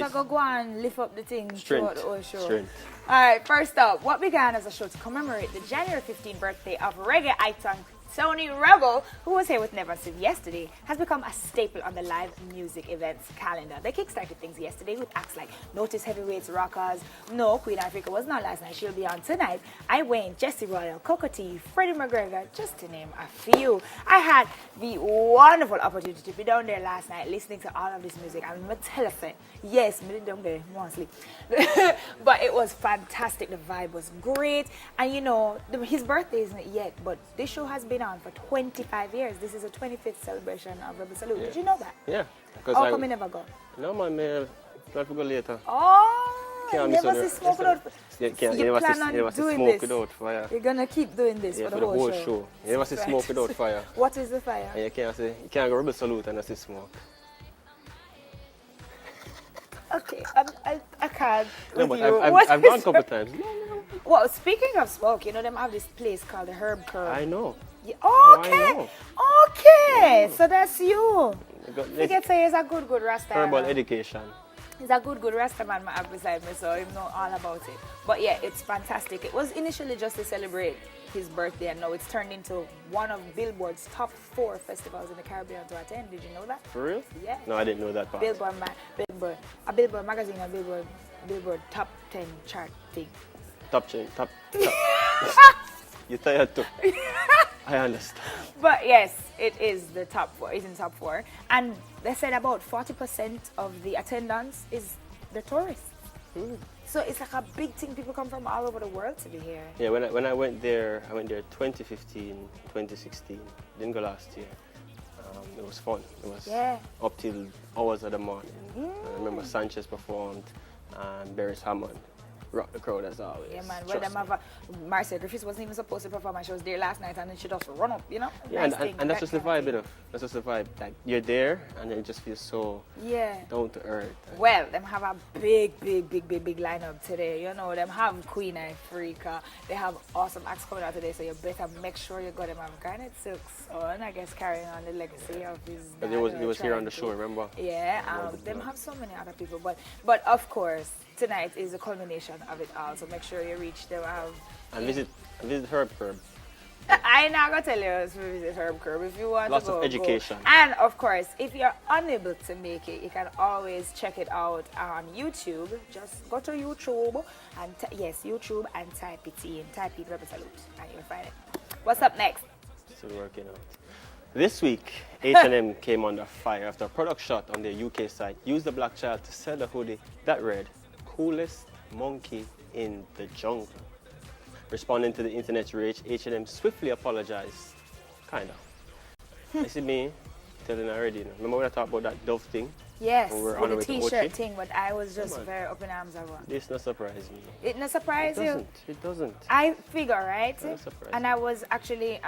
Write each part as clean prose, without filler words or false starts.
are going to go and lift up the thing throughout the whole show. Strength. All right, first up, what began as a show to commemorate the January 15th birthday of reggae icon Tony Rebel, who was here with Never Sin yesterday, has become a staple on the live music events calendar. They kickstarted things yesterday with acts like Notice Heavyweights Rockers. No, Queen Africa was not last night. She'll be on tonight. I Wayne, Jesse Royal, Cocoa T, Freddie McGregor, just to name a few. I had the wonderful opportunity to be down there last night listening to all of this music. I'm going to tell you, yes, I did down there, mostly. But it was fantastic. The vibe was great. And you know, his birthday isn't yet, but this show has been on for 25 years. This is a 25th celebration of Rebel Salute. Did you know that? Yeah. How come you never go? No, man, man. Plan to go later. Oh, you never see smoke without fire. You plan on doing this? Without fire. You're going to keep doing this for the whole show. You never see smoke without fire. What is the fire? And you can't go Rebel Salute and not see smoke. Okay, I can't. No, but I've gone a couple times. Well, speaking of smoke, you know, them have this place called the Herb Curb. I know. Yeah, okay. Okay. So that's you. You can say it's a good Rasta. Herbal education. He's a good Rasta man I have beside me, so I know all about it. But yeah, it's fantastic. It was initially just to celebrate his birthday, and now it's turned into one of Billboard's top 4 festivals in the Caribbean to attend. Did you know that? For real? Yeah. No, I didn't know that part. Billboard magazine and Billboard top 10 chart thing. Top. You tired too. I understand. But yes, it is the top 4. It's in top 4, and they said about 40% of the attendance is the tourists. So it's like a big thing. People come from all over the world to be here. Yeah, when I went there 2015, 2016. Didn't go last year. It was fun. It was up till hours of the morning. I remember Sanchez performed and Barris Hammond rock the crowd as always. Yeah, man. Well, them have Marcia Griffiths wasn't even supposed to perform, and she was there last night, and then she just run up, you know? Yeah, and that's just the vibe, you know. That's just the vibe. Like, you're there, and it just feels so down to earth. Well, them have a big lineup today. You know, them have Queen Africa. They have awesome acts coming out today, so you better make sure you got them. I'm Garnet Silk's on, I guess, carrying on the legacy of his dad. He was here on the show, remember? Yeah, them have so many other people, but of course, tonight is the culmination of it all, so make sure you reach them. And visit Herb Curb. I'm not going to tell you to visit Herb Curb if you want Lots to go. of education. Go. And of course, if you're unable to make it, you can always check it out on YouTube. Just go to YouTube and YouTube and type it in. Type in Rebel Salute and you'll find it. What's up next? Still working out. This week, H&M came under fire after a product shot on their UK site used the black child to sell the hoodie that read, "Coolest monkey in the jungle." Responding to the internet's rage, H&M swiftly apologized. Kind of. You see me telling already. Remember when I talked about that Dove thing? Yes, with the t-shirt thing, but I was just very up in arms about it. This not surprise me. It not surprise you? It doesn't. I figure, right? And I was actually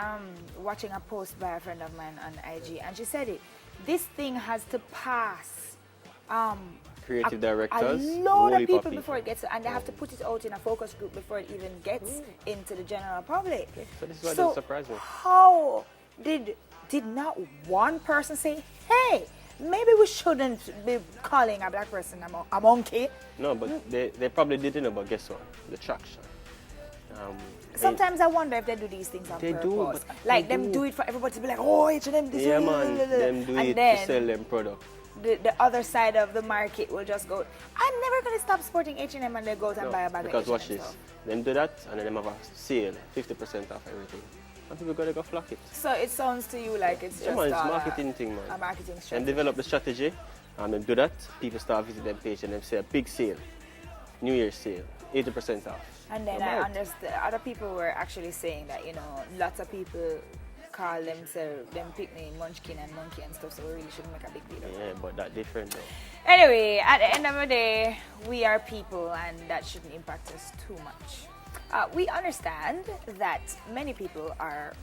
watching a post by a friend of mine on IG, and she said it. This thing has to pass creative directors, a load of people before it gets, and they have to put it out in a focus group before it even gets into the general public. Okay. So this is why it doesn't surprise me. How did not one person say, "Hey, maybe we shouldn't be calling a black person a monkey"? No, but they probably didn't. But guess what? The traction. Sometimes I wonder if they do these things on purpose. Like them do it for everybody to be like, "Oh, H&M, this." Yeah, man. Them do it to sell them product. The other side of the market will just go, "I'm never going to stop supporting H&M," and they go out and buy a bag of H&M. Because watch this. Them do that, and then them have a sale, 50% off everything. And people gotta go flock it. So it sounds to you like it's just it's a marketing thing, man. A marketing strategy. And develop the strategy, and then do that. People start visiting them page, and them say a big sale, New Year's sale, 80% off. And then I understand other people were actually saying that, you know, lots of people call themselves, them picnic munchkin and monkey and stuff, so we really shouldn't make a big deal of it. Yeah, but that's different though. Anyway, at the end of the day, we are people, and that shouldn't impact us too much. We understand that many people are,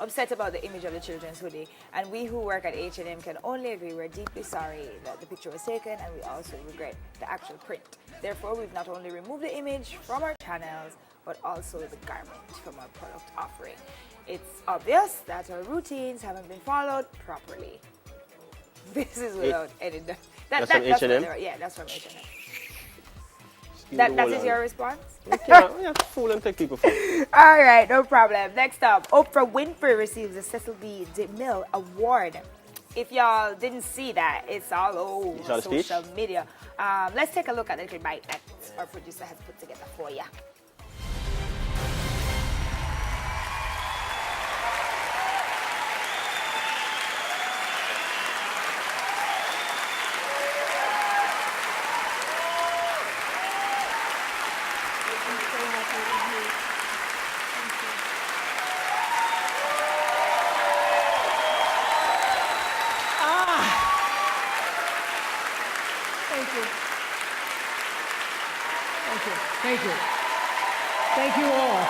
upset about the image of the children's hoodie, and we who work at H&M can only agree we're deeply sorry that the picture was taken, and we also regret the actual print. Therefore, we've not only removed the image from our channels, but also the garment from our product offering. It's obvious that our routines haven't been followed properly. This is without any That's from H&M? Yeah, that's from H&M. Give That the whole is lot. your response? Yeah, fool and take people for. All right, no problem. Next up, Oprah Winfrey receives the Cecil B. DeMille Award. If y'all didn't see that, it's all over It's on the social speech? media. Let's take a look at the little bite that our producer has put together for you. Thank you. Thank you. Thank you. Thank you all.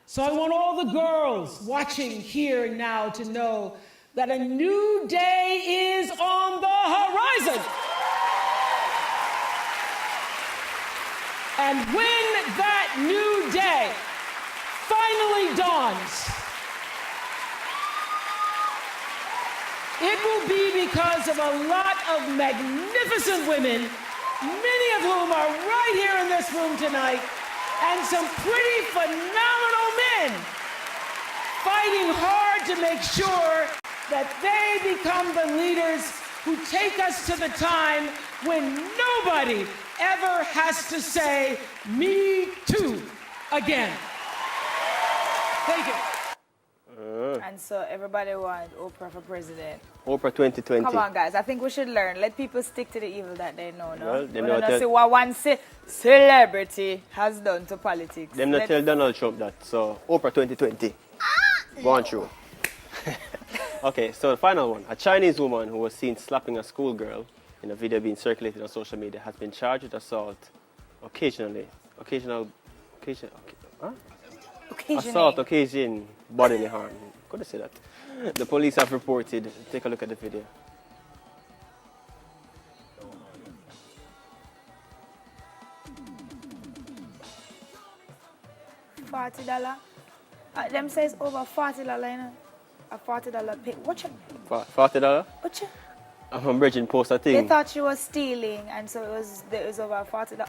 So I want all the girls watching here and now to know that a new day is on the horizon. And when that new day finally dawns, it will be because of a lot of magnificent women, many of whom are right here in this room tonight, and some pretty phenomenal men fighting hard to make sure that they become the leaders who take us to the time when nobody ever has to say, "Me too," again. Thank you. And so everybody wants Oprah for president. Oprah 2020. Come on, guys. I think we should learn. Let people stick to the evil that they know, no? Well, them we not don't tell- see what one celebrity has done to politics. Them not tell Donald Trump that. So, Oprah 2020. Go on through. Okay, so the final one. A Chinese woman who was seen slapping a schoolgirl in a video being circulated on social media has been charged with assault occasionally. Assault occasion bodily harm. Could I say that? The police have reported. Take a look at the video. $40. Them says over $40, you know? A $40 pay. Watch it. $40? Watch it. I'm from Bridging Post a They thing. thought she was stealing, and so it was over $40.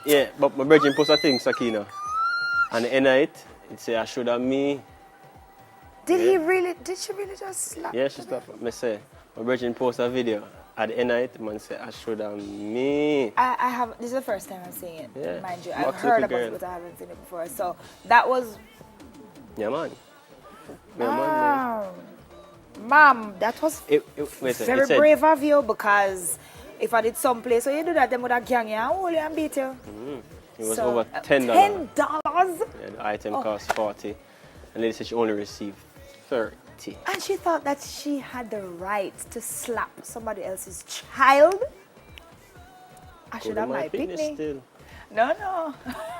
Yeah, but my Bridging Post a thing, Sakina. And the end of it, it say I should have me. Did she really just slap? Yeah, she stopped. Me say, my Bridging Post a video. At the end of it, man say I should have me. I have. This is the first time I'm seeing it, Yeah. mind you. I've Box heard little about it, girl. but I haven't seen it before. So that was. Yeah, man. Yeah, man. Ma'am, that was Wait a second, very it said, brave of you, because if I did someplace where you do that, them would have gang you and hold you and beat you. It was So, over $10. $10? Yeah, the item cost 40. And lady said she only received 30. And she thought that she had the right to slap somebody else's child. I should have my picnic. Still. No.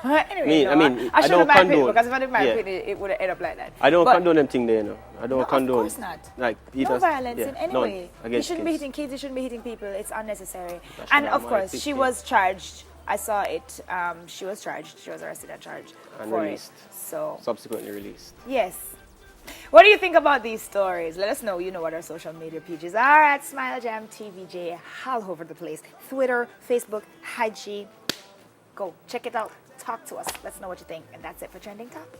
Anyway, I should don't have my picnic, condone. because if I did my Yeah. picnic, it would have ended up like that. I don't But condone them thing there, no. I don't No, condone. of course not. Like, no violence in any none way. You against shouldn't be kids. hitting kids, you shouldn't be hitting people. It's unnecessary. That should And have of my course, she picnic. was charged. I saw it. She was charged. She was arrested and charged And for released. it. So, Subsequently released. yes. What do you think about these stories? Let us know. You know what our social media pages are at SmileJam, TVJ, all over the place. Twitter, Facebook, IG. Go check it out. Talk to us. Let's know what you think. And that's it for Trending Topics.